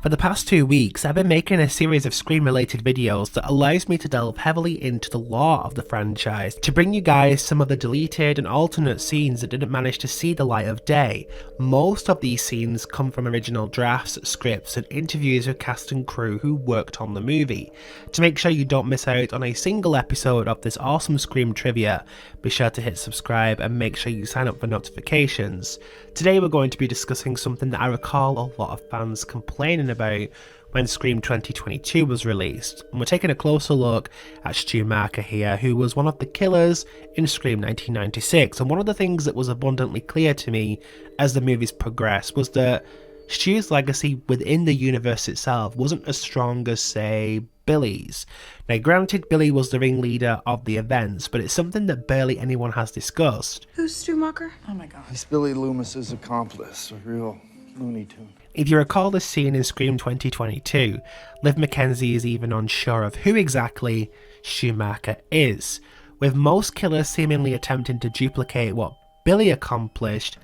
For the past 2 weeks, I've been making a series of Scream-related videos that allows me to delve heavily into the lore of the franchise, to bring you guys some of the deleted and alternate scenes that didn't manage to see the light of day. Most of these scenes come from original drafts, scripts, and interviews with cast and crew who worked on the movie. To make sure you don't miss out on a single episode of this awesome Scream trivia, be sure to hit subscribe and make sure you sign up for notifications. Today we're going to be discussing something that I recall a lot of fans complaining about when Scream 2022 was released, and we're taking a closer look at Stu Macher here, who was one of the killers in Scream 1996. And one of the things that was abundantly clear to me as the movies progressed was that Stu's legacy within the universe itself wasn't as strong as, say, Billy's. Now granted, Billy was the ringleader of the events, but it's something that barely anyone has discussed. Who's Stu Macher? Oh my god. He's Billy Loomis's accomplice, a real Looney Tune. If you recall this scene in Scream 2022, Liv McKenzie is even unsure of who exactly Stu Macher is, with most killers seemingly attempting to duplicate what Billy accomplished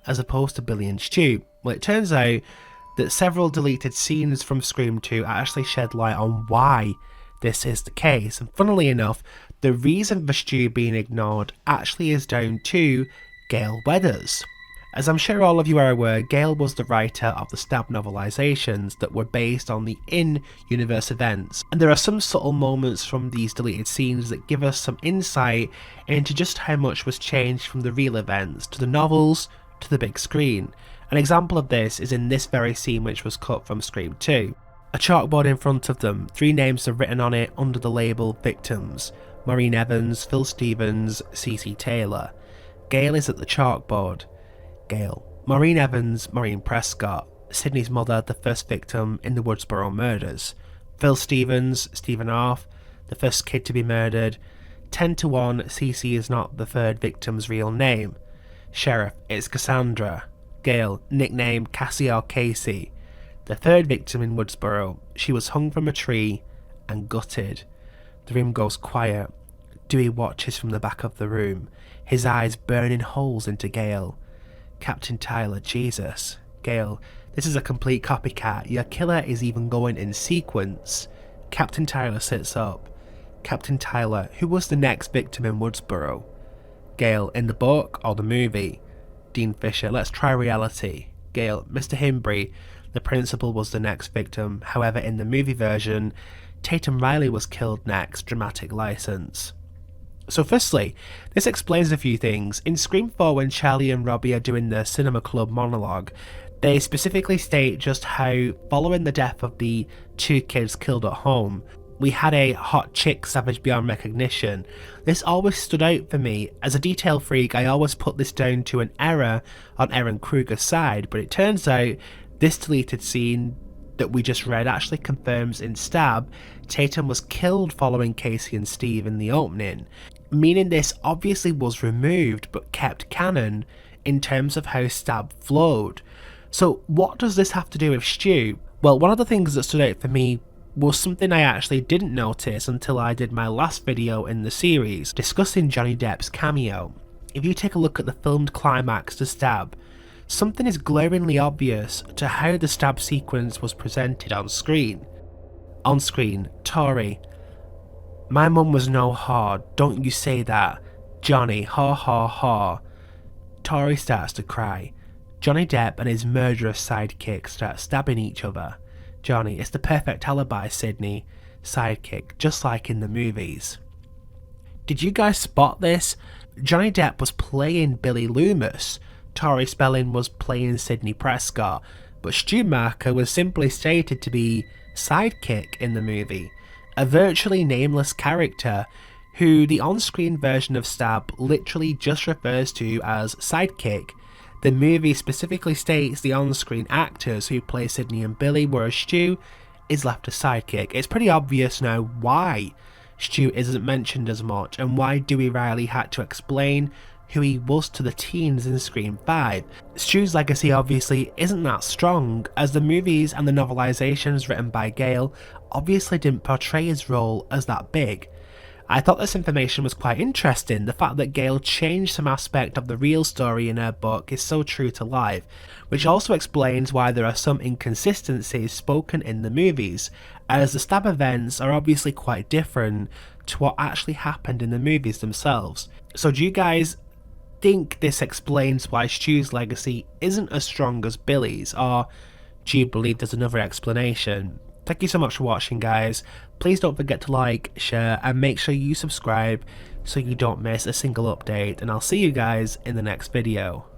as opposed to Billy and Stu. Well, it turns out that several deleted scenes from Scream 2 actually shed light on why this is the case, and funnily enough, the reason for Stu being ignored actually is down to Gale Weathers. As I'm sure all of you are aware, Gale was the writer of the Stab novelizations that were based on the in-universe events, and there are some subtle moments from these deleted scenes that give us some insight into just how much was changed from the real events to the novels to the big screen. An example of this is in this very scene which was cut from Scream 2. A chalkboard in front of them, 3 names are written on it under the label Victims: Maureen Evans, Phil Stevens, CC Taylor. Gale is at the chalkboard. Gale. Maureen Evans, Maureen Prescott, Sydney's mother, the first victim in the Woodsboro murders. Phil Stevens, Stephen Arth, the first kid to be murdered. 10-1, CC is not the third victim's real name. Sheriff, it's Cassandra. Gale, nickname Cassie or Casey. The third victim in Woodsboro, she was hung from a tree and gutted. The room goes quiet. Dewey watches from the back of the room, his eyes burning holes into Gale. Captain Tyler, Jesus. Gale, this is a complete copycat. Your killer is even going in sequence. Captain Tyler sits up. Captain Tyler, who was the next victim in Woodsboro? Gale, in the book or the movie? Dean Fisher, let's try reality. Gale, Mr. Himbry, the principal was the next victim. However, in the movie version, Tatum Riley was killed next. Dramatic license. So firstly, this explains a few things. In Scream 4, when Charlie and Robbie are doing their cinema club monologue, they specifically state just how, following the death of the 2 kids killed at home, we had a hot chick savage beyond recognition. This always stood out for me. As a detail freak, I always put this down to an error on Erin Kruger's side, but it turns out this deleted scene that we just read actually confirms in Stab, Tatum was killed following Casey and Steve in the opening, meaning this obviously was removed but kept canon in terms of how Stab flowed. So what does this have to do with Stu? Well, one of the things that stood out for me was something I actually didn't notice until I did my last video in the series, discussing Johnny Depp's cameo. If you take a look at the filmed climax to Stab, something is glaringly obvious to how the Stab sequence was presented on screen. On screen, Tori, my mum was no whore, don't you say that. Johnny, ha ha ha. Tori starts to cry. Johnny Depp and his murderous sidekick start stabbing each other. Johnny, it's the perfect alibi, Sydney. Sidekick, just like in the movies. Did you guys spot this? Johnny Depp was playing Billy Loomis. Tori Spelling was playing Sydney Prescott. But Stu Macher was simply stated to be Sidekick in the movie. A virtually nameless character who the on-screen version of Stab literally just refers to as Sidekick. The movie specifically states the on-screen actors who play Sydney and Billy, whereas Stu is left as Sidekick. It's pretty obvious now why Stu isn't mentioned as much, and why Dewey Riley had to explain who he was to the teens in Scream 5. Stu's legacy obviously isn't that strong, as the movies and the novelizations written by Gale obviously didn't portray his role as that big. I thought this information was quite interesting. The fact that Gale changed some aspect of the real story in her book is so true to life, which also explains why there are some inconsistencies spoken in the movies, as the stab events are obviously quite different to what actually happened in the movies themselves. So do you guys think this explains why Stu's legacy isn't as strong as Billy's, or do you believe there's another explanation? Thank you so much for watching, guys. Please don't forget to like, share, and make sure you subscribe so you don't miss a single update, and I'll see you guys in the next video.